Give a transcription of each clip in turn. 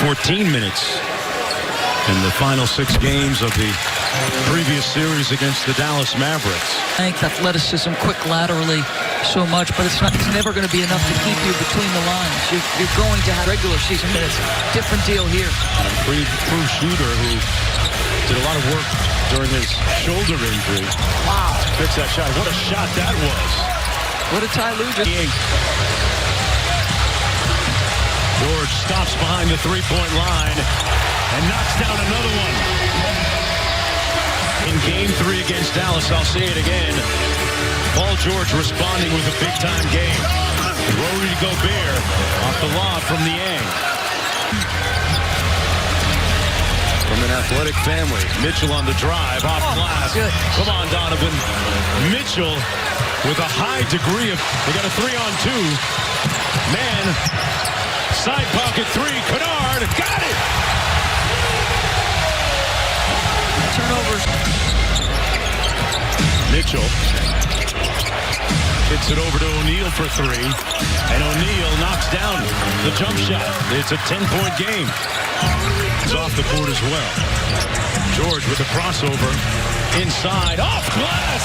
14 minutes in the final 6 games of the previous series against the Dallas Mavericks. Athleticism, quick laterally, so much, but it's never going to be enough to keep you between the lines. You're going to have regular season minutes. Different deal here. True shooter who did a lot of work during his shoulder injury. Wow. Fix that shot. What a shot that was. What a Ty Lue just... George stops behind the three-point line and knocks down another one. In Game 3 against Dallas, I'll say it again, Paul George responding with a big-time game. Rudy Gobert off the lob from Niang. From an athletic family, Mitchell on the drive, off glass. Good. Come on, Donovan. Mitchell with a high degree of, they got a 3-on-2. Man, side pocket 3, Kennard, got it! Turnovers. Mitchell hits it over to O'Neal for 3, and O'Neal knocks down the jump shot. It's a 10-point game. It's off the court as well. George with a crossover inside, off glass,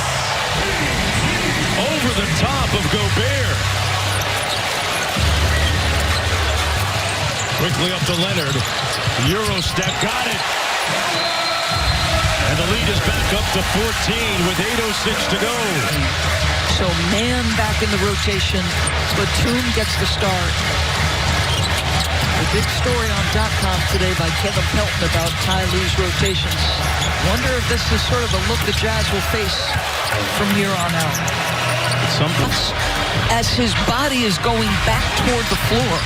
over the top of Gobert. Quickly up to Leonard. Euro step, got it. And the lead is back up to 14 with 8:06 to go. So man back in the rotation. Batum gets the start. The big story on .com today by Kevin Pelton about Ty Lue's rotations. Wonder if this is sort of a look the Jazz will face from here on out. It's something. As his body is going back toward the floor.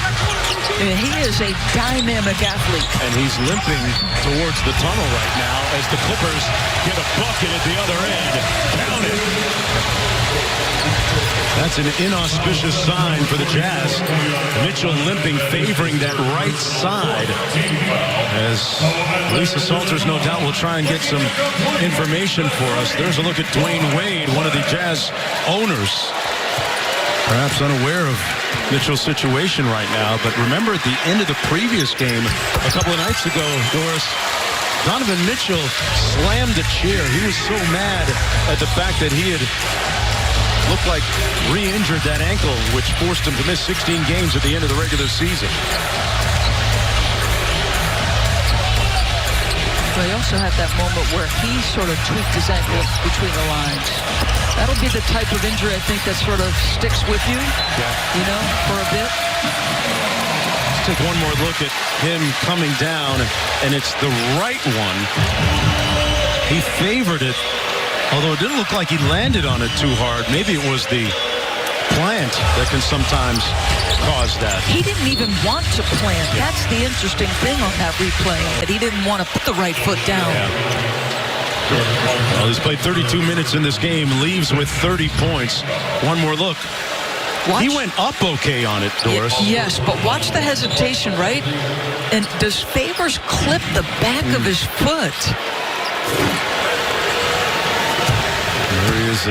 He is a dynamic athlete. And he's limping towards the tunnel right now as the Clippers get a bucket at the other end. Count it. That's an inauspicious sign for the Jazz. Mitchell limping, favoring that right side. As Lisa Salters, no doubt, will try and get some information for us. There's a look at Dwayne Wade, one of the Jazz owners. Perhaps unaware of Mitchell's situation right now, but remember at the end of the previous game a couple of nights ago, Doris, Donovan Mitchell slammed a chair. He was so mad at the fact that he had looked like re-injured that ankle, which forced him to miss 16 games at the end of the regular season. But he also had that moment where he sort of tweaked his ankle between the lines. That'll be the type of injury, I think, that sort of sticks with you, you know, for a bit. Let's take one more look at him coming down, and it's the right one. He favored it, although it didn't look like he landed on it too hard. Maybe it was the plant that can sometimes cause that. He didn't even want to plant. That's the interesting thing on that replay. That he didn't want to put the right foot down. Well, he's played 32 minutes in this game, leaves with 30 points. One more look. Watch. He went up okay on it, Doris. Yes, but watch the hesitation, right? And does Favors clip the back of his foot? There he is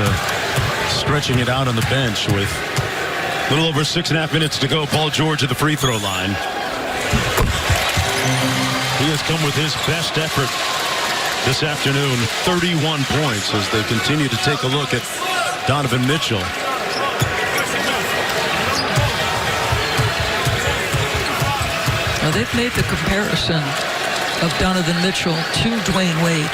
stretching it out on the bench with a little over 6.5 minutes to go. Paul George at the free throw line. He has come with his best effort this afternoon, 31 points, as they continue to take a look at Donovan Mitchell. Now they've made the comparison of Donovan Mitchell to Dwayne Wade,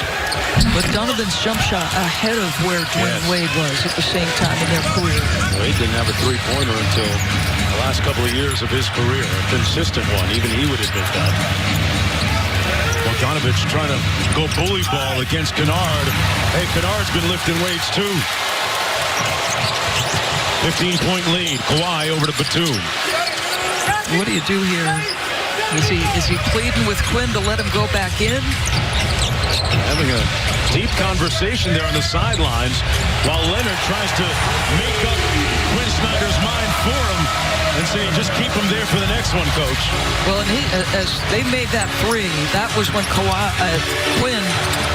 but Donovan's jump shot ahead of where Dwayne Wade was at the same time in their career. Wade didn't have a three-pointer until the last couple of years of his career, a consistent one. Even he would admit that. Bogdanovich trying to go bully ball against Kennard. Hey, Kennard's been lifting weights too. 15-point lead. Kawhi over to Batum. What do you do here? Is he pleading with Quinn to let him go back in? Having a deep conversation there on the sidelines while Leonard tries to make up Quinn Snyder's mind for him and saying, just keep him there for the next one, Coach. Well, and as they made that three, that was when Quinn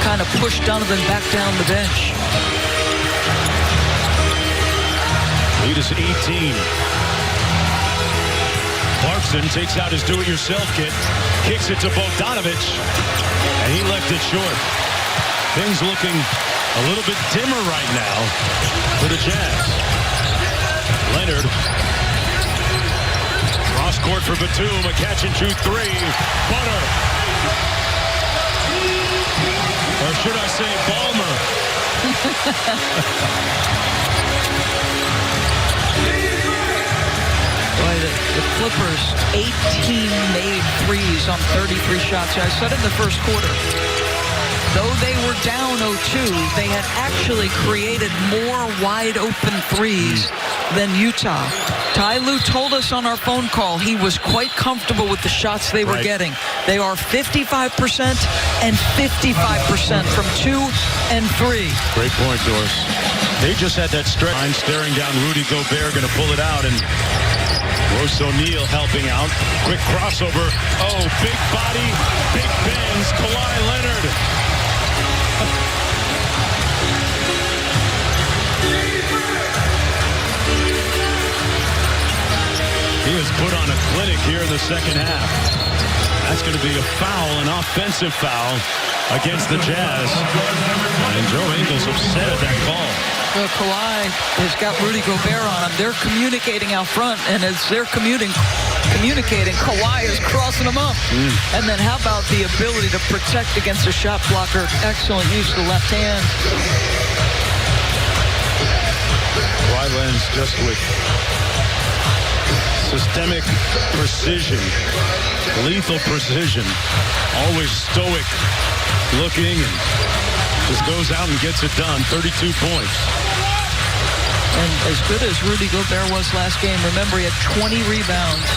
kind of pushed Donovan back down the bench. Lead is 18. Clarkson takes out his do-it-yourself kit. kicks it to Bogdanovic, and he left it short. Things looking a little bit dimmer right now for the Jazz. Leonard. Cross court for Batum, a catch and shoot three. Butter. Or should I say Ballmer? Boy, the Clippers, 18 made threes on 33 shots. I said in the first quarter, though they were down 0-2, they had actually created more wide open threes than Utah. Ty Lue told us on our phone call he was quite comfortable with the shots they were getting. They are 55% and 55% from 2 and 3. Great point, Doris. They just had that stretch. Staring down Rudy Gobert, going to pull it out, and Royce O'Neal helping out. Quick crossover. Oh, big body, big bends. Kawhi Leonard. He has put on a clinic here in the second half. That's going to be a foul, an offensive foul against the Jazz. And Joe Ingles upset at that call. Well, Kawhi has got Rudy Gobert on him. They're communicating out front, and as they're communicating, Kawhi is crossing them up. And then how about the ability to protect against a shot blocker? Excellent use of the left hand. Kawhi lands just with systemic precision, lethal precision, always stoic looking, and just goes out and gets it done. 32 points. And as good as Rudy Gobert was last game, remember he had 20 rebounds.